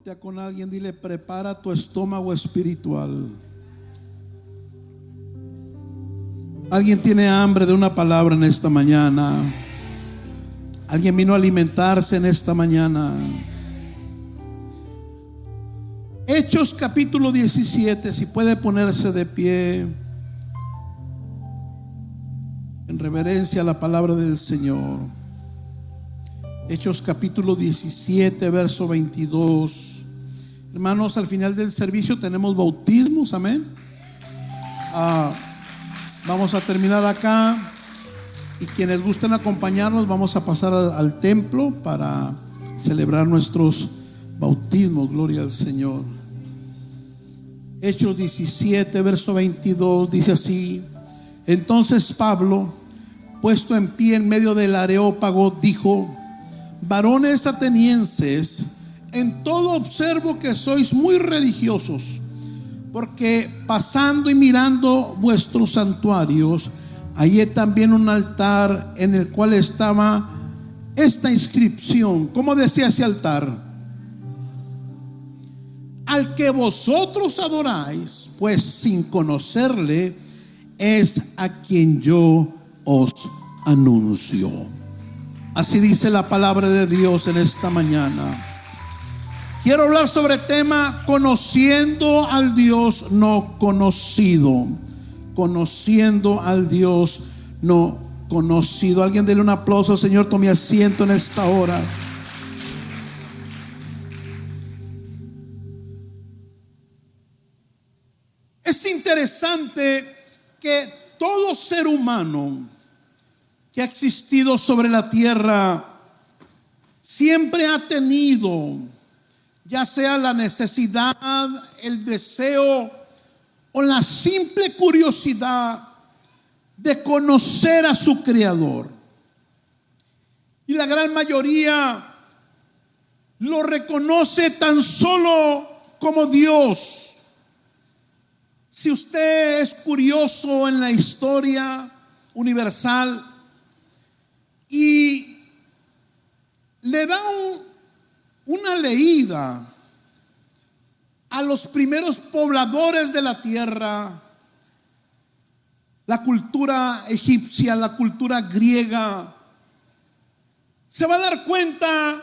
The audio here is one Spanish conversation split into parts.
Voltea con alguien, dile: prepara tu estómago espiritual. Alguien tiene hambre de una palabra en esta mañana. Alguien vino a alimentarse en esta mañana. Hechos capítulo 17, si puede ponerse de pie en reverencia a la palabra del Señor. Hechos capítulo 17, verso 22. Hermanos, al final del servicio tenemos bautismos, amén. Vamos a terminar acá, y quienes gusten acompañarnos, vamos a pasar al templo para celebrar nuestros bautismos. Gloria al Señor. Hechos 17, verso 22 dice así: entonces Pablo, puesto en pie en medio del Areópago, dijo: varones atenienses, en todo observo que sois muy religiosos, porque pasando y mirando vuestros santuarios, hallé también un altar en el cual estaba esta inscripción. ¿Cómo decía ese altar? Al que vosotros adoráis, pues sin conocerle, es a quien yo os anuncio. Así dice la palabra de Dios en esta mañana. Quiero hablar sobre el tema: conociendo al Dios no conocido. Conociendo al Dios no conocido. Alguien dele un aplauso al Señor. Tome asiento en esta hora. Es interesante que todo ser humano que ha existido sobre la tierra siempre ha tenido, ya sea la necesidad, el deseo o la simple curiosidad de conocer a su Creador. Y la gran mayoría lo reconoce tan solo como Dios. Si usted es curioso en la historia universal y le da una leída a los primeros pobladores de la tierra, la cultura egipcia, la cultura griega, se va a dar cuenta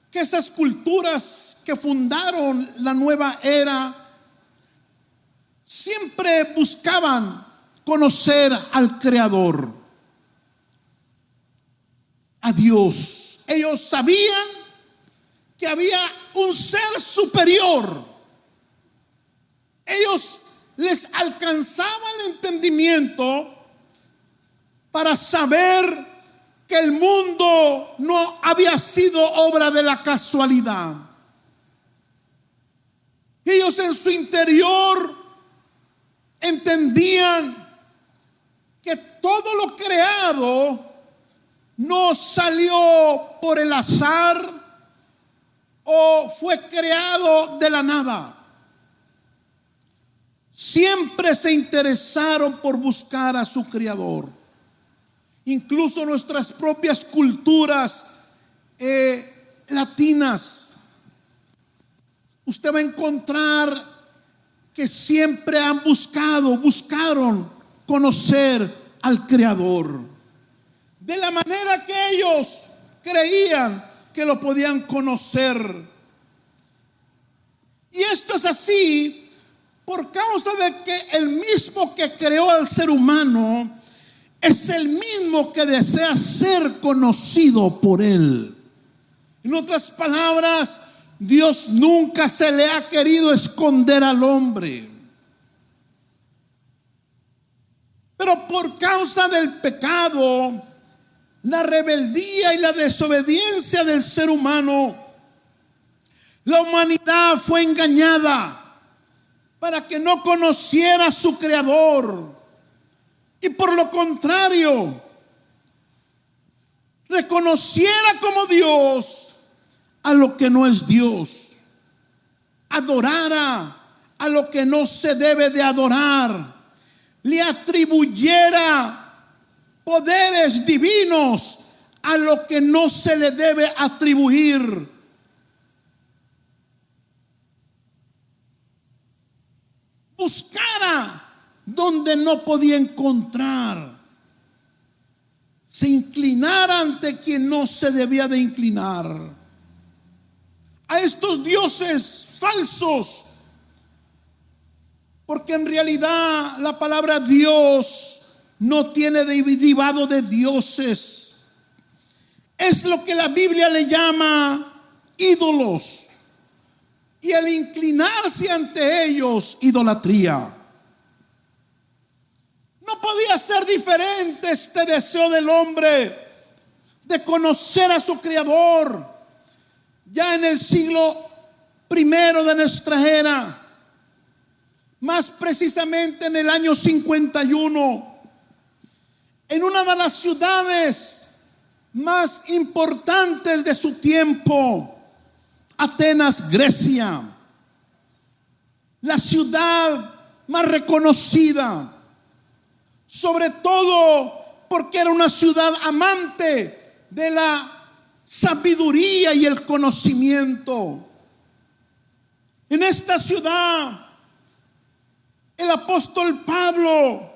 que esas culturas que fundaron la nueva era siempre buscaban conocer al Creador, a Dios. Ellos sabían que había un ser superior. Ellos les alcanzaba el entendimiento para saber que el mundo no había sido obra de la casualidad. Ellos en su interior entendían que todo lo creado no salió por el azar o fue creado de la nada. Siempre se interesaron por buscar a su Creador. Incluso nuestras propias culturas latinas, usted va a encontrar que siempre buscaron conocer al Creador, de la manera que ellos creían que lo podían conocer. Y esto es así por causa de que el mismo que creó al ser humano es el mismo que desea ser conocido por él. En otras palabras, Dios nunca se le ha querido esconder al hombre. Pero por causa del pecado, la rebeldía y la desobediencia del ser humano, la humanidad fue engañada para que no conociera a su Creador. Y por lo contrario, reconociera como Dios a lo que no es Dios, adorara a lo que no se debe de adorar, le atribuyera poderes divinos a lo que no se le debe atribuir. buscara donde no podía encontrar, se inclinara ante quien no se debía de inclinar, a estos dioses falsos, porque en realidad la palabra Dios no tiene derivado de dioses. Es lo que la Biblia le llama ídolos, y el inclinarse ante ellos, idolatría. No podía ser diferente este deseo del hombre de conocer a su Creador. Ya en el siglo primero de nuestra era, más precisamente en el año 51, en una de las ciudades más importantes de su tiempo, Atenas, Grecia, la ciudad más reconocida, sobre todo porque era una ciudad amante de la sabiduría y el conocimiento. En esta ciudad, el apóstol Pablo,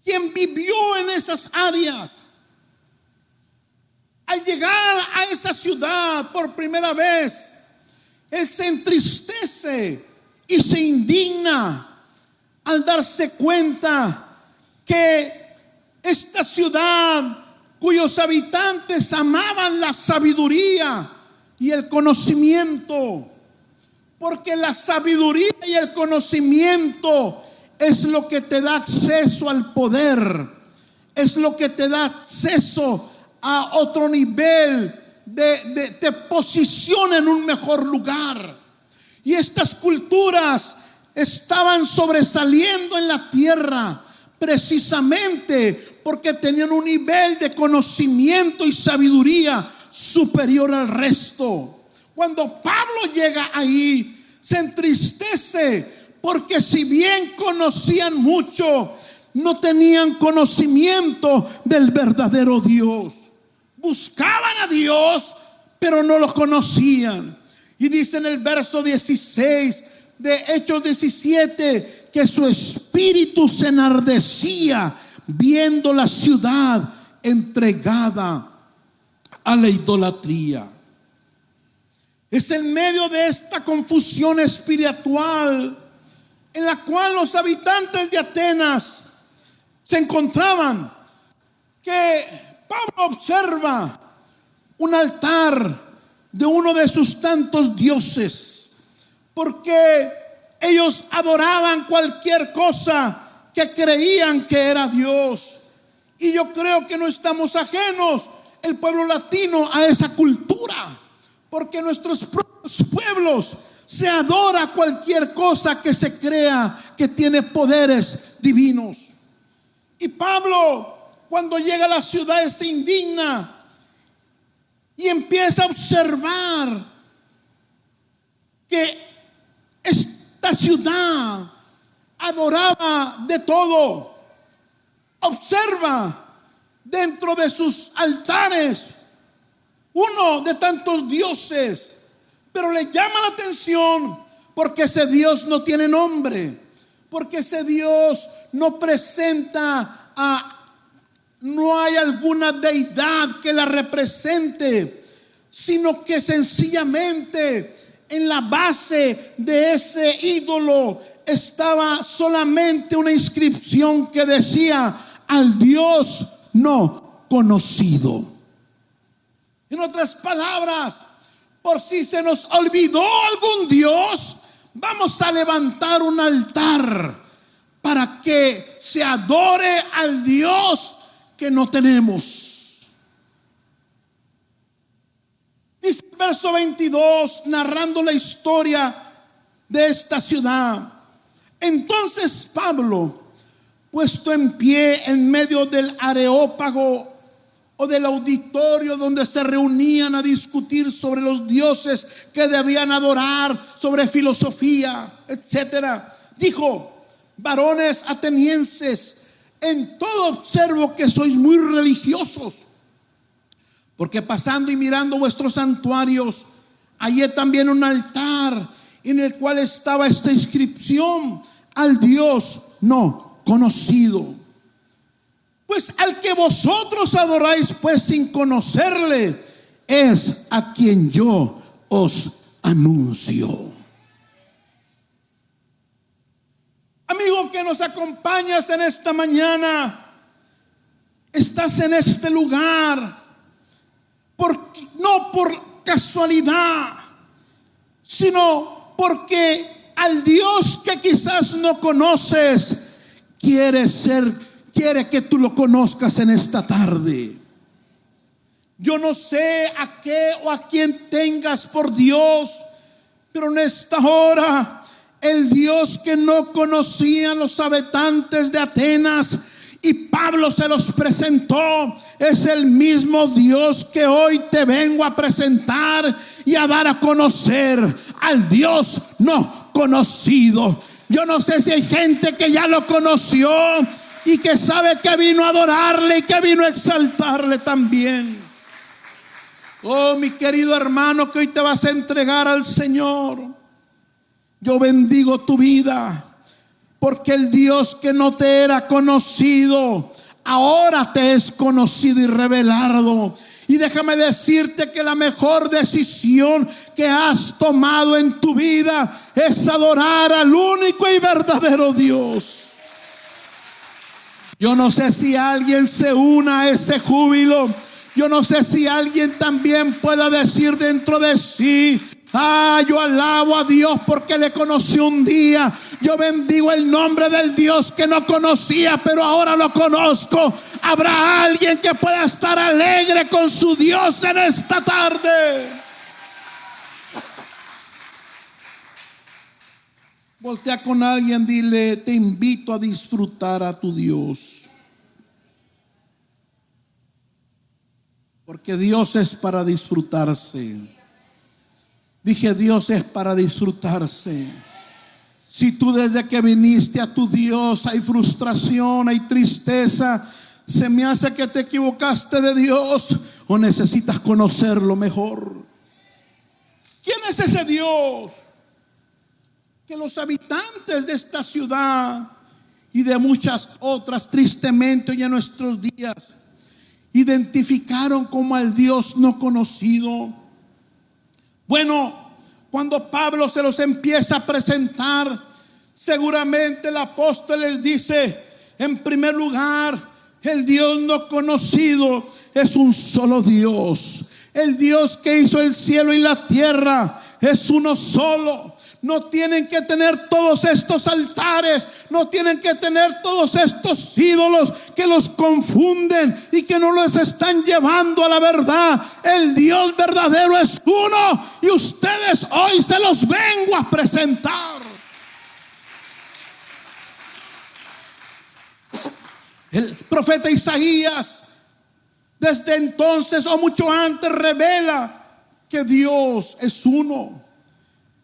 quien vivió en esas áreas, al llegar a esa ciudad por primera vez, él se entristece y se indigna al darse cuenta que esta ciudad, cuyos habitantes amaban la sabiduría y el conocimiento, porque la sabiduría y el conocimiento es lo que te da acceso al poder, es lo que te da acceso a otro nivel de posición en un mejor lugar. Y estas culturas estaban sobresaliendo en la tierra precisamente porque tenían un nivel de conocimiento y sabiduría superior al resto. Cuando Pablo llega ahí, se entristece porque si bien conocían mucho, no tenían conocimiento del verdadero Dios. Buscaban a Dios, pero no lo conocían. Y dice en el verso 16 de Hechos 17 que su espíritu se enardecía viendo la ciudad entregada a la idolatría. Es en medio de esta confusión espiritual en la cual los habitantes de Atenas se encontraban, que Pablo observa un altar de uno de sus tantos dioses, porque ellos adoraban cualquier cosa que creían que era Dios. Y yo creo que no estamos ajenos, el pueblo latino, a esa cultura, porque nuestros propios pueblos se adora cualquier cosa que se crea que tiene poderes divinos. Y Pablo, cuando llega a la ciudad, se indigna y empieza a observar que esta ciudad adoraba de todo. Observa dentro de sus altares uno de tantos dioses, pero le llama la atención porque ese Dios no tiene nombre, porque ese Dios no presenta no hay alguna deidad que la represente, sino que sencillamente en la base de ese ídolo estaba solamente una inscripción que decía: al Dios no conocido. En otras palabras, por si se nos olvidó algún Dios, vamos a levantar un altar para que se adore al Dios que no tenemos. Dice el verso 22, narrando la historia de esta ciudad: entonces Pablo, puesto en pie en medio del areópago o del auditorio donde se reunían a discutir sobre los dioses que debían adorar, sobre filosofía, etcétera, dijo: varones atenienses, en todo observo que sois muy religiosos, porque pasando y mirando vuestros santuarios, hallé también un altar en el cual estaba esta inscripción: al Dios no conocido. Pues al que vosotros adoráis pues sin conocerle, es a quien yo os anuncio. Amigo que nos acompañas en esta mañana, estás en este lugar no por casualidad, sino porque al Dios que quizás no conoces quiere que tú lo conozcas en esta tarde. Yo no sé a qué o a quién tengas por Dios, pero en esta hora el Dios que no conocían los habitantes de Atenas y Pablo se los presentó, es el mismo Dios que hoy te vengo a presentar y a dar a conocer, al Dios no conocido. Yo no sé si hay gente que ya lo conoció y que sabe que vino a adorarle y que vino a exaltarle también. Oh, mi querido hermano, que hoy te vas a entregar al Señor, yo bendigo tu vida, porque el Dios que no te era conocido ahora te es conocido y revelado. Y déjame decirte que la mejor decisión que has tomado en tu vida es adorar al único y verdadero Dios. Yo no sé si alguien se una a ese júbilo. Yo no sé si alguien también pueda decir dentro de sí: yo alabo a Dios porque le conocí un día. Yo bendigo el nombre del Dios que no conocía, pero ahora lo conozco. Habrá alguien que pueda estar alegre con su Dios en esta tarde. Voltea con alguien, dile: te invito a disfrutar a tu Dios. Porque Dios es para disfrutarse. Dije, Dios es para disfrutarse. Si tú desde que viniste a tu Dios hay frustración, hay tristeza, se me hace que te equivocaste de Dios o necesitas conocerlo mejor. ¿Quién es ese Dios? Que los habitantes de esta ciudad y de muchas otras, tristemente hoy en nuestros días, identificaron como al Dios no conocido. Bueno, cuando Pablo se los empieza a presentar, seguramente el apóstol les dice: en primer lugar, el Dios no conocido es un solo Dios. El Dios que hizo el cielo y la tierra es uno solo. No tienen que tener todos estos altares, no tienen que tener todos estos ídolos que los confunden y que no los están llevando a la verdad. El Dios verdadero es uno y ustedes hoy se los vengo a presentar. El profeta Isaías desde entonces o mucho antes revela que Dios es uno.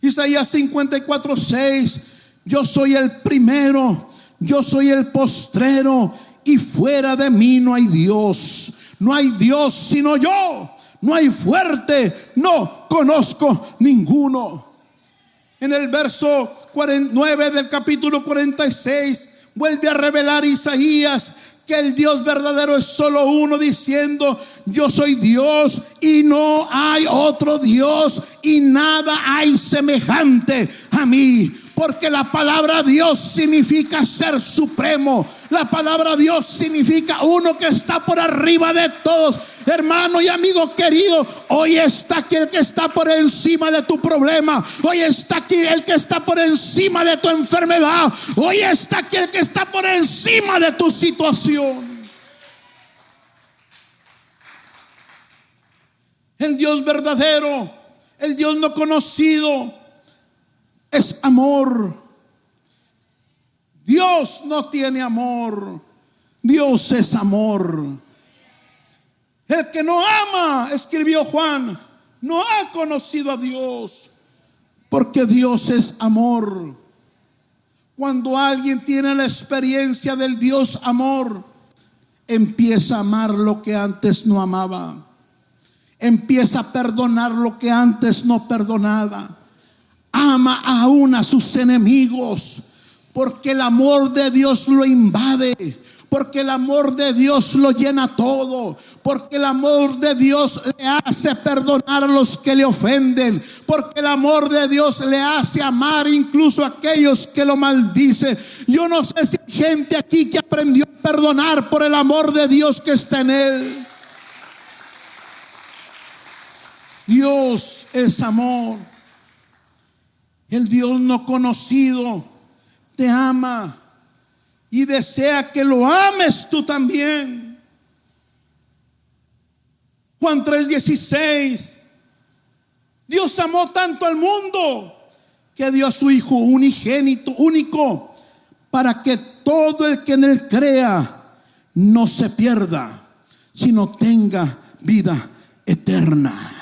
Isaías 54:6: yo soy el primero, yo soy el postrero, y fuera de mí no hay Dios. No hay Dios sino yo, no hay fuerte, no conozco ninguno. En el verso 9 del capítulo 46 vuelve a revelar Isaías que el Dios verdadero es solo uno, diciendo: yo soy Dios y no hay otro Dios, y nada hay semejante a mí. Porque la palabra Dios significa ser supremo. La palabra Dios significa uno que está por arriba de todos. Hermano y amigo querido, hoy está aquí el que está por encima de tu problema. Hoy está aquí el que está por encima de tu enfermedad. Hoy está aquí el que está por encima de tu situación. El Dios verdadero, el Dios no conocido, es amor. Dios no tiene amor, Dios es amor. El que no ama, escribió Juan, no ha conocido a Dios, porque Dios es amor. Cuando alguien tiene la experiencia del Dios amor, empieza a amar lo que antes no amaba. Empieza a perdonar lo que antes no perdonaba. Ama aún a sus enemigos, porque el amor de Dios lo invade, porque el amor de Dios lo llena todo, porque el amor de Dios le hace perdonar a los que le ofenden, porque el amor de Dios le hace amar incluso a aquellos que lo maldicen. Yo no sé si hay gente aquí que aprendió a perdonar por el amor de Dios que está en él. Dios es amor. El Dios no conocido te ama y desea que lo ames tú también. Juan 3:16. Dios amó tanto al mundo que dio a su Hijo unigénito, único, para que todo el que en él crea no se pierda, sino tenga vida eterna.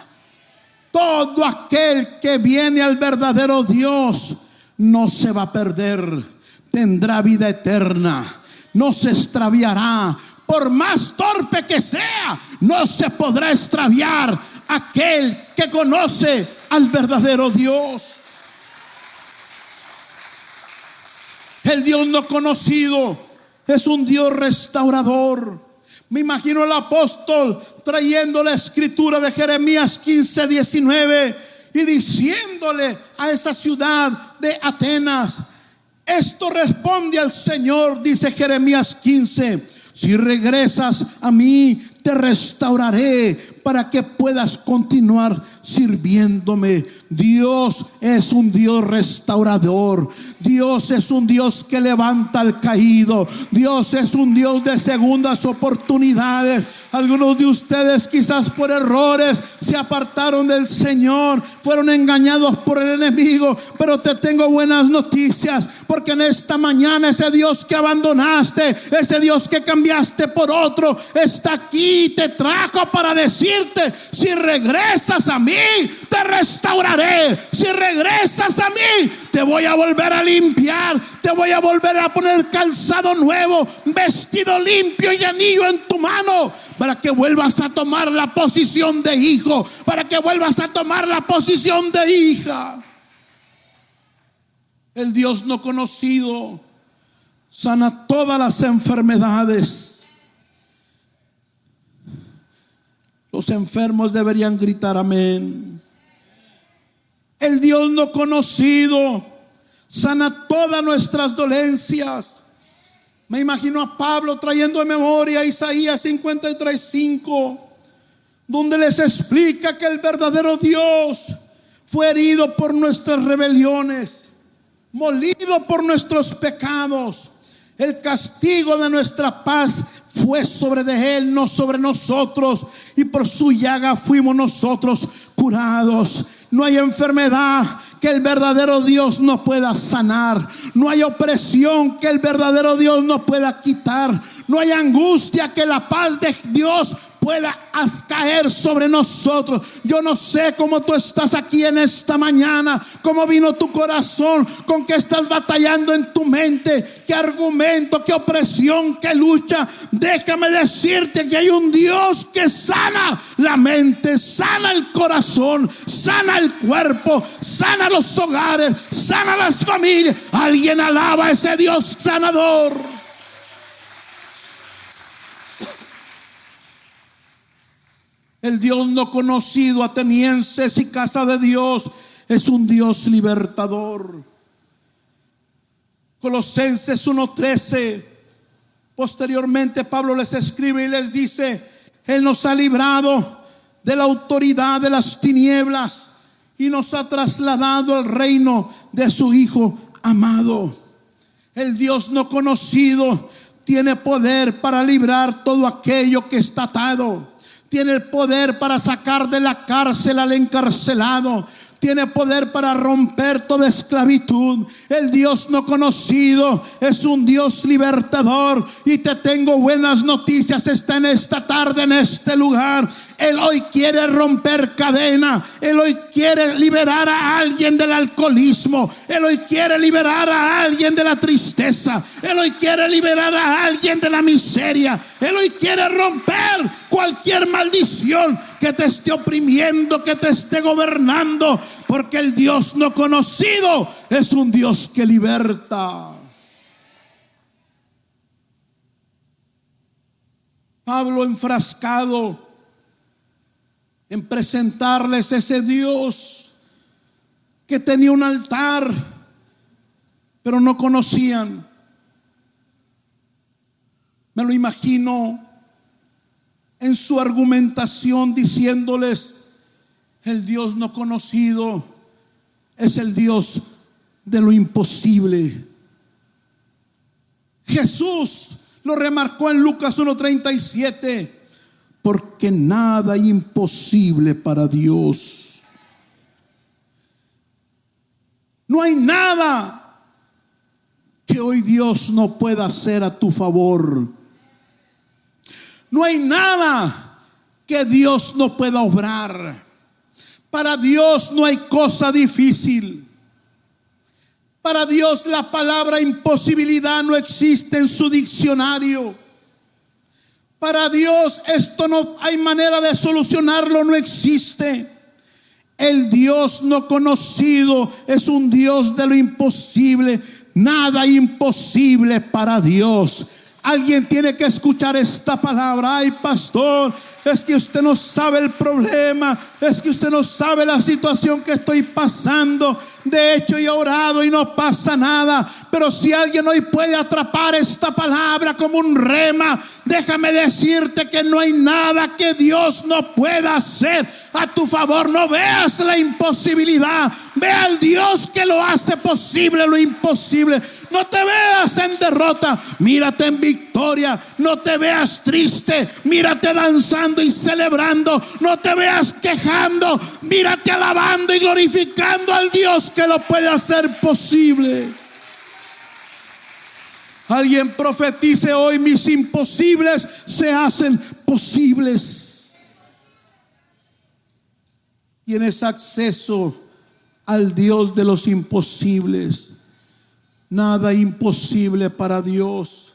Todo aquel que viene al verdadero Dios no se va a perder, tendrá vida eterna, no se extraviará. Por más torpe que sea, no se podrá extraviar aquel que conoce al verdadero Dios. El Dios no conocido es un Dios restaurador. Me imagino al apóstol trayendo la escritura de Jeremías 15:19 y diciéndole a esa ciudad de Atenas: esto responde al Señor, dice Jeremías 15: si regresas a mí, te restauraré para que puedas continuar sirviéndome. Dios es un Dios restaurador. Dios es un Dios que levanta al caído. Dios es un Dios de segundas oportunidades. Algunos de ustedes quizás por errores se apartaron del Señor, fueron engañados por el enemigo, pero te tengo buenas noticias, porque en esta mañana ese Dios que abandonaste, ese Dios que cambiaste por otro, está aquí y te trajo para decirte: si regresas a mí, te restauraré. Si regresas a mí, te voy a volver a limpiar, te voy a volver a poner calzado nuevo, vestido limpio y anillo en tu mano, para que vuelvas a tomar la posición de hijo, para que vuelvas a tomar la posición de hija. El Dios no conocido sana todas las enfermedades. Los enfermos deberían gritar amén. El Dios no conocido sana todas nuestras dolencias. Me imagino a Pablo trayendo en memoria Isaías 53:5, donde les explica que el verdadero Dios fue herido por nuestras rebeliones, molido por nuestros pecados. El castigo de nuestra paz fue sobre de él, no sobre nosotros, y por su llaga fuimos nosotros curados. No hay enfermedad que el verdadero Dios no pueda sanar. No hay opresión que el verdadero Dios no pueda quitar. No hay angustia que la paz de Dios pueda caer sobre nosotros. Yo no sé cómo tú estás aquí en esta mañana, cómo vino tu corazón, con qué estás batallando en tu mente, qué argumento, qué opresión, qué lucha. Déjame decirte que hay un Dios que sana la mente, sana el corazón, sana el cuerpo, sana los hogares, sana las familias. Alguien alaba a ese Dios sanador. El Dios no conocido, atenienses y casa de Dios, es un Dios libertador. Colosenses 1:13. Posteriormente Pablo les escribe y les dice: Él nos ha librado de la autoridad de las tinieblas y nos ha trasladado al reino de su Hijo amado. El Dios no conocido tiene poder para librar todo aquello que está atado. Tiene el poder para sacar de la cárcel al encarcelado. Tiene poder para romper toda esclavitud. El Dios no conocido es un Dios libertador. Y te tengo buenas noticias. Está en esta tarde, en este lugar. Él hoy quiere romper cadena. Él hoy quiere liberar a alguien del alcoholismo. Él hoy quiere liberar a alguien de la tristeza. Él hoy quiere liberar a alguien de la miseria. Él hoy quiere romper cualquier maldición que te esté oprimiendo, que te esté gobernando. Porque el Dios no conocido es un Dios que liberta. Pablo, enfrascado en presentarles ese Dios que tenía un altar, pero no conocían. Me lo imagino en su argumentación diciéndoles: el Dios no conocido es el Dios de lo imposible. Jesús lo remarcó en Lucas 1:37, porque nada imposible para Dios. No hay nada que hoy Dios no pueda hacer a tu favor. No hay nada que Dios no pueda obrar. Para Dios no hay cosa difícil. Para Dios la palabra imposibilidad no existe en su diccionario. Para Dios esto no hay manera de solucionarlo, no existe. El Dios no conocido es un Dios de lo imposible. Nada imposible para Dios. Alguien tiene que escuchar esta palabra. Ay, pastor, es que usted no sabe el problema, es que usted no sabe la situación que estoy pasando. De hecho, he orado y no pasa nada. Pero si alguien hoy puede atrapar esta palabra como un rema, déjame decirte que no hay nada que Dios no pueda hacer a tu favor. No veas la imposibilidad, ve al Dios que lo hace posible lo imposible. No te veas en derrota, mírate en victoria. No te veas triste, mírate danzando y celebrando. No te veas quejando, mírate alabando y glorificando al Dios que lo puede hacer posible. Alguien profetice hoy: mis imposibles se hacen posibles. Tienes acceso al Dios de los imposibles. Nada imposible para Dios.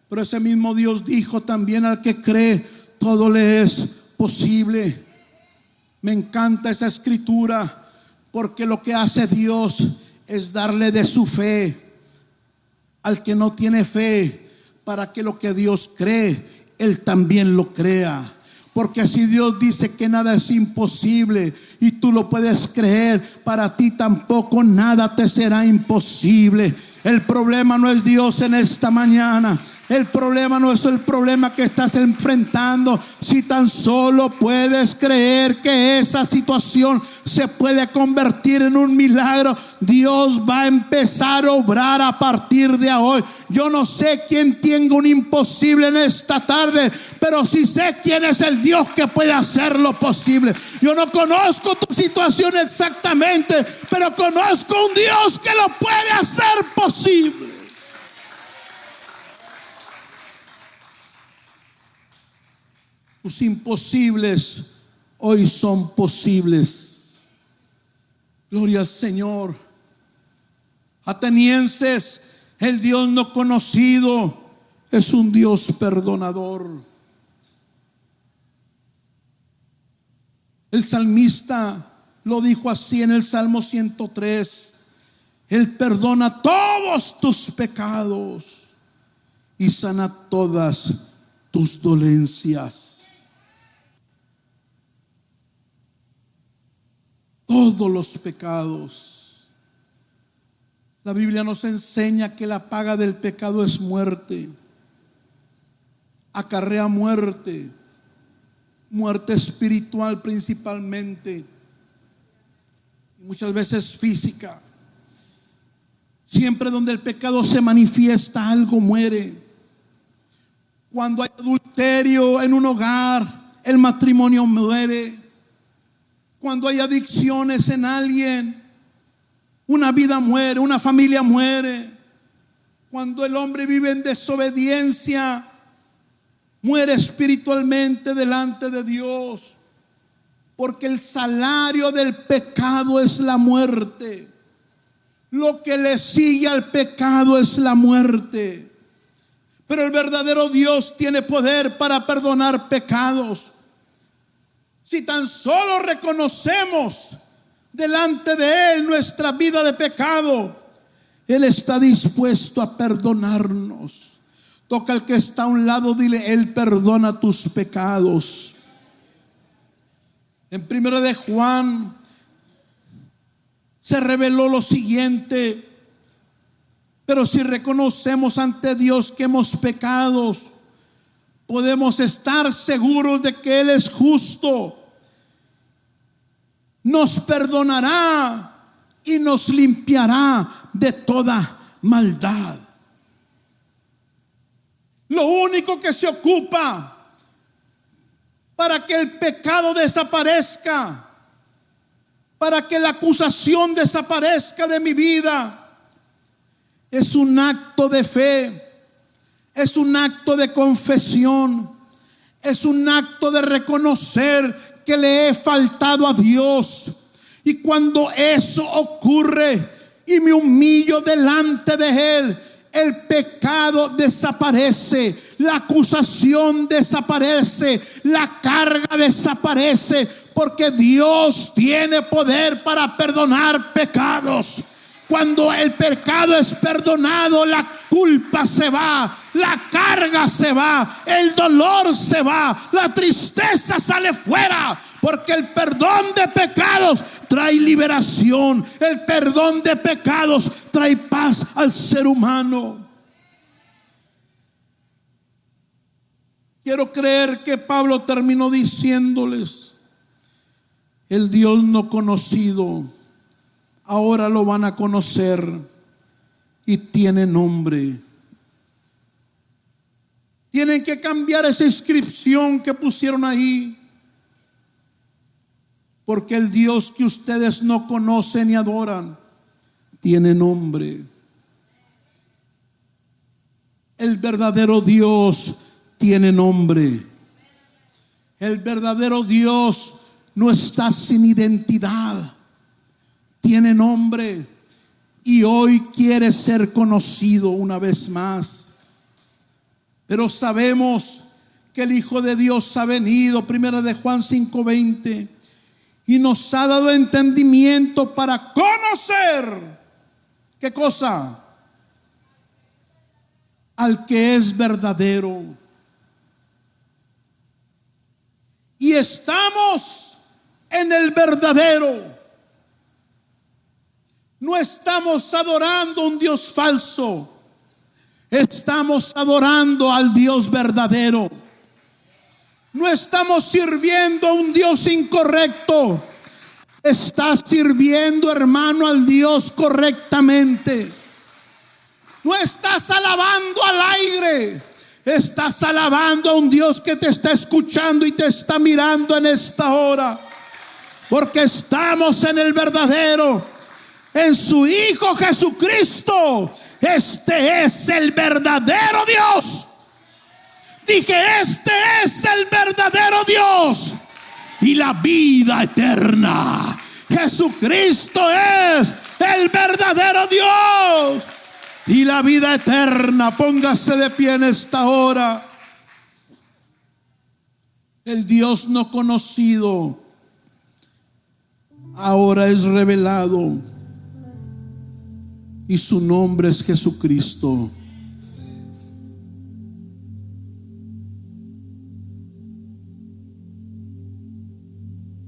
Pero ese mismo Dios dijo también: al que cree, todo le es posible. Me encanta esa escritura, porque lo que hace Dios es darle de su fe al que no tiene fe, para que lo que Dios cree, Él también lo crea. Porque si Dios dice que nada es imposible y tú lo puedes creer, para ti tampoco nada te será imposible. El problema no es Dios en esta mañana. El problema no es el problema que estás enfrentando. Si tan solo puedes creer que esa situación se puede convertir en un milagro, Dios va a empezar a obrar a partir de hoy. Yo no sé quién tenga un imposible en esta tarde, pero sí sé quién es el Dios que puede hacerlo posible. Yo no conozco tu situación exactamente, pero conozco un Dios que lo puede hacer posible. Tus imposibles hoy son posibles. Gloria al Señor. Atenienses, el Dios no conocido es un Dios perdonador. El salmista lo dijo así en el Salmo 103: Él perdona todos tus pecados y sana todas tus dolencias. Todos los pecados. La Biblia nos enseña que la paga del pecado es muerte. Acarrea muerte. Muerte espiritual principalmente. Y muchas veces física. Siempre donde el pecado se manifiesta, algo muere. Cuando hay adulterio en un hogar, el matrimonio muere. Cuando hay adicciones en alguien, una vida muere, una familia muere. Cuando el hombre vive en desobediencia, muere espiritualmente delante de Dios. porque el salario del pecado es la muerte. Lo que le sigue al pecado es la muerte. Pero el verdadero Dios tiene poder para perdonar pecados. Si tan solo reconocemos delante de Él nuestra vida de pecado, Él está dispuesto a perdonarnos. Toca al que está a un lado, dile: Él perdona tus pecados. En 1 de Juan se reveló lo siguiente: pero si reconocemos ante Dios que hemos pecado, podemos estar seguros de que Él es justo, nos perdonará y nos limpiará de toda maldad. Lo único que se ocupa para que el pecado desaparezca, para que la acusación desaparezca de mi vida, es un acto de fe, es un acto de confesión, es un acto de reconocer que le he faltado a Dios. Y cuando eso ocurre y me humillo delante de Él, el pecado desaparece, la acusación desaparece, la carga desaparece, porque Dios tiene poder para perdonar pecados. Cuando el pecado es perdonado, la culpa se va, la carga se va, el dolor se va, la tristeza sale fuera, porque el perdón de pecados trae liberación, el perdón de pecados trae paz al ser humano. Quiero creer que Pablo terminó diciéndoles: el Dios no conocido, ahora lo van a conocer y tiene nombre. Tienen que cambiar esa inscripción que pusieron ahí, porque el Dios que ustedes no conocen y adoran tiene nombre. El verdadero Dios tiene nombre. El verdadero Dios no está sin identidad, tiene nombre, y hoy quiere ser conocido una vez más. Pero sabemos que el Hijo de Dios ha venido, 1 de Juan 5:20, y nos ha dado entendimiento para conocer, ¿qué cosa? Al que es verdadero. Y estamos en el verdadero. No estamos adorando a un Dios falso, estamos adorando al Dios verdadero. No estamos sirviendo a un Dios incorrecto, estás sirviendo, hermano, al Dios correctamente. No estás alabando al aire, estás alabando a un Dios que te está escuchando y te está mirando en esta hora, porque estamos en el verdadero, en su Hijo Jesucristo. Este es el verdadero Dios. Dije, este es el verdadero Dios y la vida eterna. Jesucristo es el verdadero Dios y la vida eterna. Póngase de pie en esta hora. El Dios no conocido ahora es revelado, y su nombre es Jesucristo.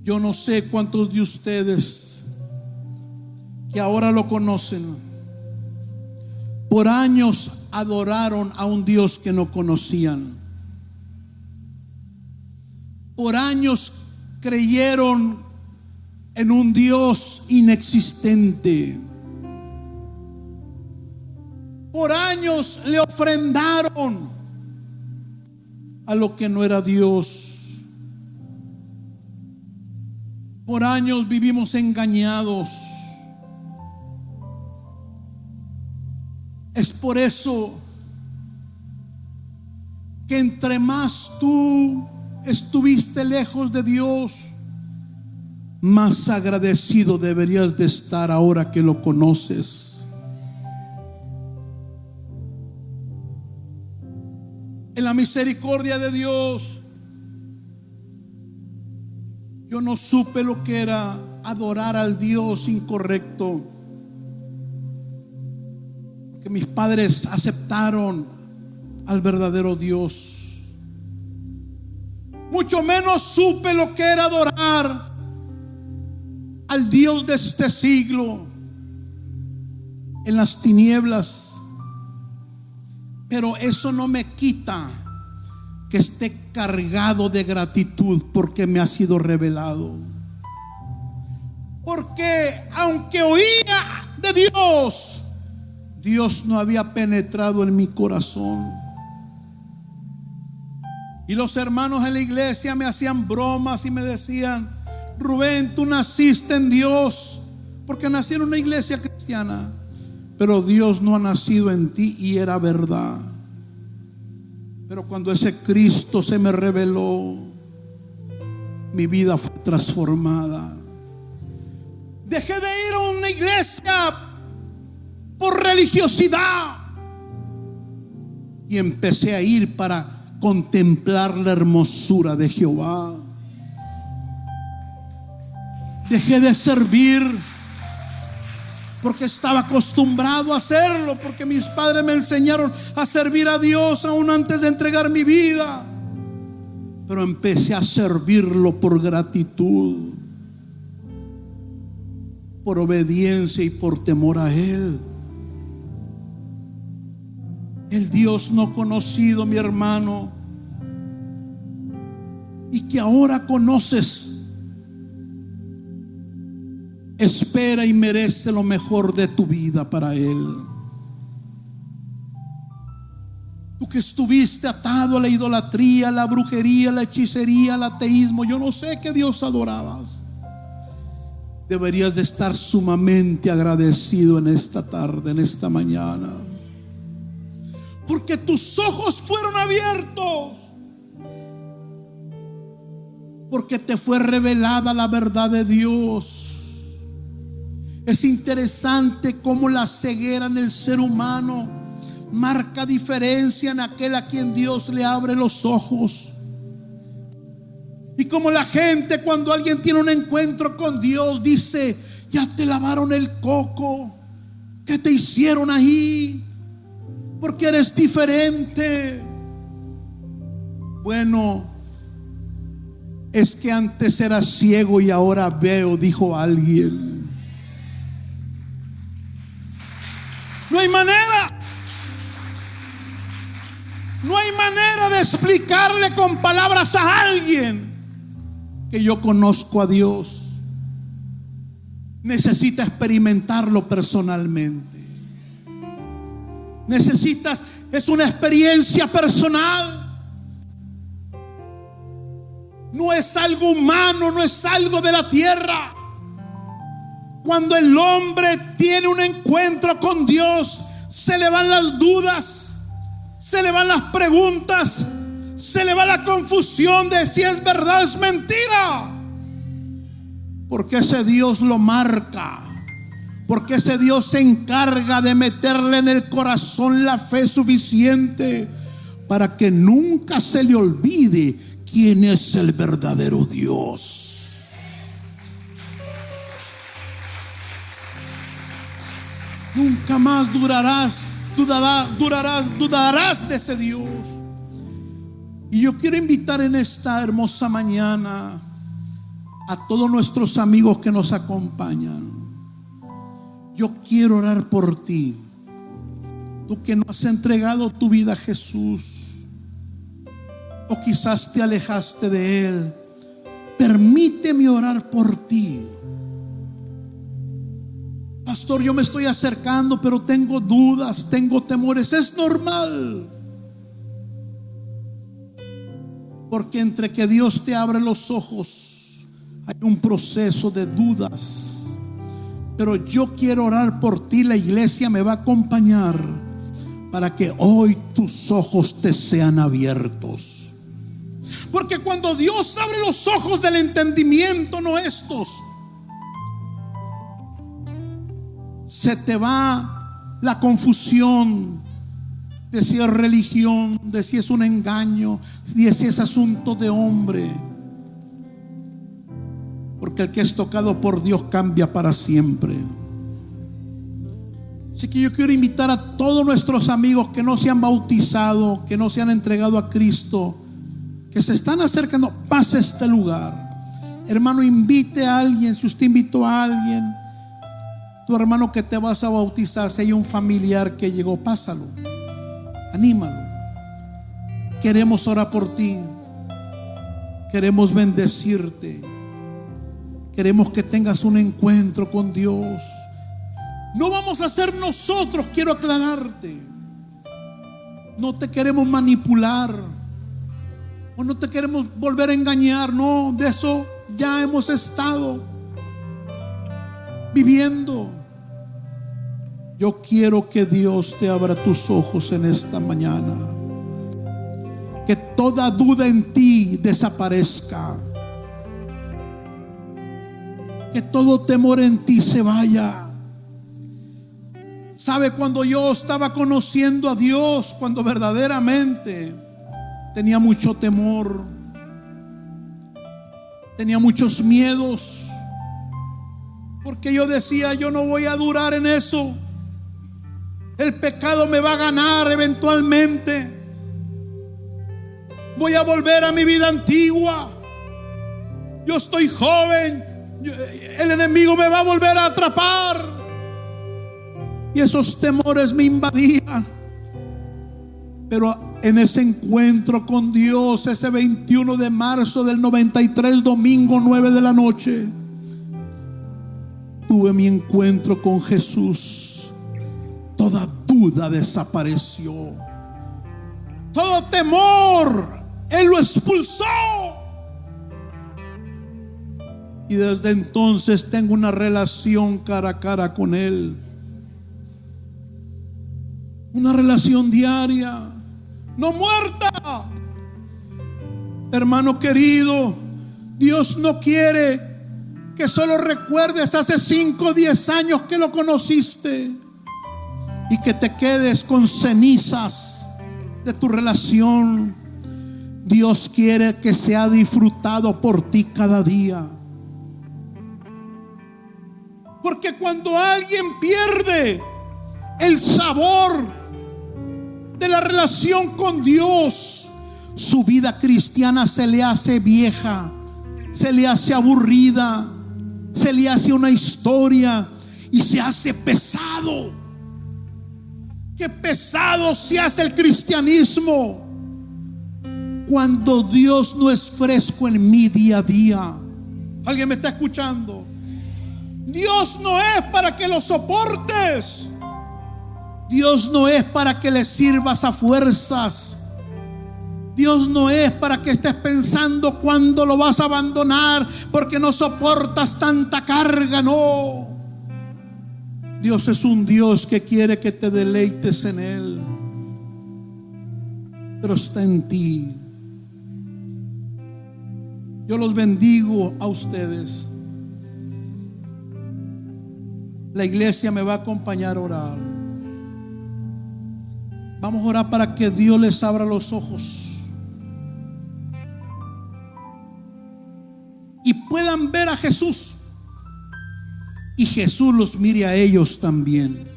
Yo no sé cuántos de ustedes que ahora lo conocen, por años adoraron a un Dios que no conocían. Por años creyeron en un Dios inexistente. Por años le ofrendaron a lo que no era Dios. Por años vivimos engañados. Es por eso que entre más tú estuviste lejos de Dios, más agradecido deberías de estar ahora que lo conoces. En la misericordia de Dios, yo no supe lo que era adorar al Dios incorrecto, porque mis padres aceptaron al verdadero Dios. Mucho menos supe lo que era adorar al Dios de este siglo en las tinieblas. Pero eso no me quita que esté cargado de gratitud porque me ha sido revelado. Porque aunque oía de Dios, Dios no había penetrado en mi corazón. Y los hermanos en la iglesia me hacían bromas y me decían: Rubén, tú naciste en Dios, porque nací en una iglesia cristiana, pero Dios no ha nacido en ti. Y era verdad. Pero cuando ese Cristo se me reveló, mi vida fue transformada. Dejé de ir a una iglesia por religiosidad y empecé a ir para contemplar la hermosura de Jehová. Dejé de servir porque estaba acostumbrado a hacerlo, porque mis padres me enseñaron a servir a Dios aún antes de entregar mi vida. Pero empecé a servirlo por gratitud, por obediencia y por temor a Él. El Dios no conocido, mi hermano, y que ahora conoces, espera y merece lo mejor de tu vida para Él. Tú que estuviste atado a la idolatría, a la brujería, a la hechicería, al ateísmo, yo no sé qué Dios adorabas, deberías de estar sumamente agradecido en esta tarde, en esta mañana, porque tus ojos fueron abiertos, porque te fue revelada la verdad de Dios. Es interesante cómo la ceguera en el ser humano marca diferencia en aquel a quien Dios le abre los ojos. Y como la gente, cuando alguien tiene un encuentro con Dios, dice: ya te lavaron el coco, ¿qué te hicieron ahí? Porque eres diferente. Bueno, es que antes era ciego y ahora veo, dijo alguien. No hay manera. No hay manera de explicarle con palabras a alguien que yo conozco a Dios. Necesita experimentarlo personalmente. Es una experiencia personal. No es algo humano, no es algo de la tierra. Cuando el hombre tiene un encuentro con Dios, se le van las dudas, se le van las preguntas, se le va la confusión de si es verdad o es mentira. Porque ese Dios lo marca, porque ese Dios se encarga de meterle en el corazón la fe suficiente para que nunca se le olvide quién es el verdadero Dios. Nunca más dudarás de ese Dios. Y yo quiero invitar en esta hermosa mañana a todos nuestros amigos que nos acompañan. Yo quiero orar por ti. Tú que no has entregado tu vida a Jesús, o quizás te alejaste de Él, permíteme orar por ti. Pastor, yo me estoy acercando, pero tengo dudas, tengo temores. Es normal, porque entre que Dios te abre los ojos hay un proceso de dudas. Pero yo quiero orar por ti. La iglesia me va a acompañar para que hoy tus ojos te sean abiertos. Porque cuando Dios abre los ojos del entendimiento, no estos, se te va la confusión de si es religión, de si es un engaño, de si es asunto de hombre. Porque el que es tocado por Dios cambia para siempre. Así que yo quiero invitar a todos nuestros amigos que no se han bautizado, que no se han entregado a Cristo, que se están acercando, pase a este lugar. Hermano, invite a alguien. Si usted invitó a alguien, tu hermano que te vas a bautizar, si hay un familiar que llegó, pásalo, anímalo. Queremos orar por ti, queremos bendecirte, queremos que tengas un encuentro con Dios. No vamos a ser nosotros, quiero aclararte. No te queremos manipular o no te queremos volver a engañar. No, de eso ya hemos estado viviendo. Yo quiero que Dios te abra tus ojos en esta mañana, que toda duda en ti desaparezca, que todo temor en ti se vaya. ¿Sabe? Cuando yo estaba conociendo a Dios, cuando verdaderamente tenía mucho temor, tenía muchos miedos, porque yo decía, yo no voy a durar en eso. El pecado me va a ganar eventualmente. Voy a volver a mi vida antigua. Yo estoy joven. El enemigo me va a volver a atrapar. Y esos temores me invadían. Pero en ese encuentro con Dios, ese 21 de marzo del 93, domingo 9 de la noche, tuve mi encuentro con Jesús. Toda duda desapareció. Todo temor, Él lo expulsó. Y desde entonces tengo una relación cara a cara con Él. Una relación diaria, no muerta. Hermano querido, Dios no quiere que solo recuerdes hace 5 o 10 años que lo conociste y que te quedes con cenizas de tu relación. Dios quiere que sea disfrutado por ti cada día. Porque cuando alguien pierde el sabor de la relación con Dios, su vida cristiana se le hace vieja, se le hace aburrida, se le hace una historia y se hace pesado. Qué pesado se hace el cristianismo cuando Dios no es fresco en mi día a día. ¿Alguien me está escuchando? Dios no es para que lo soportes. Dios no es para que le sirvas a fuerzas. Dios no es para que estés pensando cuándo lo vas a abandonar porque no soportas tanta carga. No. Dios es un Dios que quiere que te deleites en Él, pero está en ti. Yo los bendigo a ustedes. La iglesia me va a acompañar a orar. Vamos a orar para que Dios les abra los ojos y puedan ver a Jesús, y Jesús los mire a ellos también.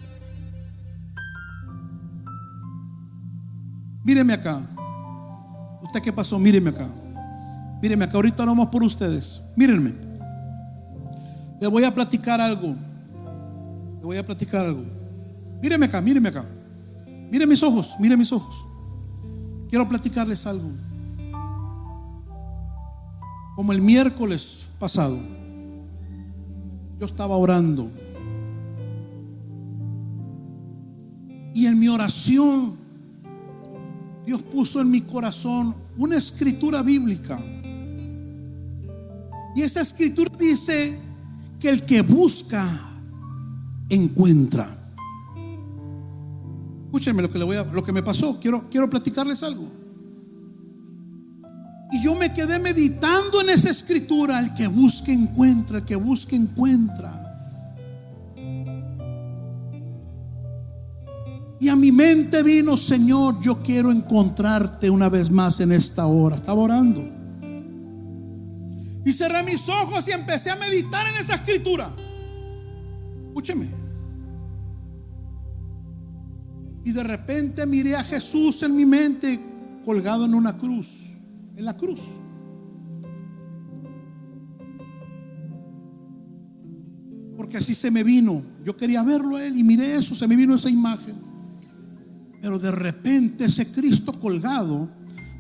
Míreme acá. ¿Usted qué pasó? Míreme acá. Míreme acá. Ahorita oramos por ustedes. Mírenme. Les voy a platicar algo. Míreme acá, míreme acá. Mire mis ojos, mire mis ojos. Quiero platicarles algo. Como el miércoles pasado, yo estaba orando, y en mi oración Dios puso en mi corazón una escritura bíblica. Y esa escritura dice que el que busca encuentra. Escúchenme lo que me pasó. Quiero platicarles algo. Y yo me quedé meditando en esa escritura. El que busca encuentra, el que busca encuentra. Y a mi mente vino: Señor, yo quiero encontrarte una vez más en esta hora. Estaba orando y cerré mis ojos y empecé a meditar en esa escritura. Escúcheme. Y de repente miré a Jesús en mi mente colgado en una cruz, en la cruz. Porque así se me vino. Yo quería verlo a Él y miré eso, se me vino esa imagen. Pero de repente ese Cristo colgado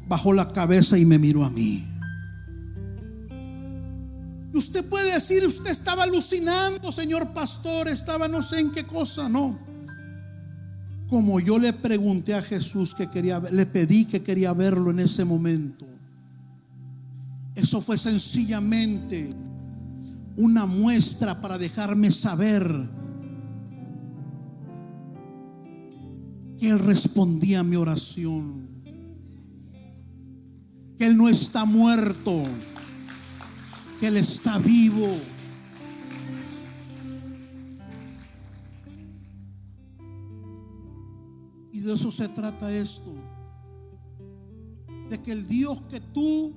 bajó la cabeza y me miró a mí. Y usted puede decir: usted estaba alucinando, señor pastor, estaba no sé en qué cosa. No. Como yo le pregunté a Jesús que quería ver, le pedí que quería verlo en ese momento. Eso fue sencillamente una muestra para dejarme saber que Él respondía a mi oración, que Él no está muerto, que Él está vivo. Y de eso se trata esto, de que el Dios que tú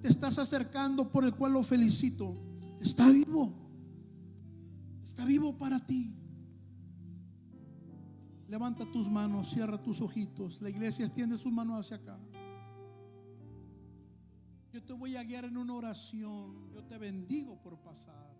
te estás acercando, por el cual lo felicito, está vivo. Está vivo para ti. Levanta tus manos, cierra tus ojitos. La iglesia extiende sus manos hacia acá. Yo te voy a guiar en una oración. Yo te bendigo por pasar.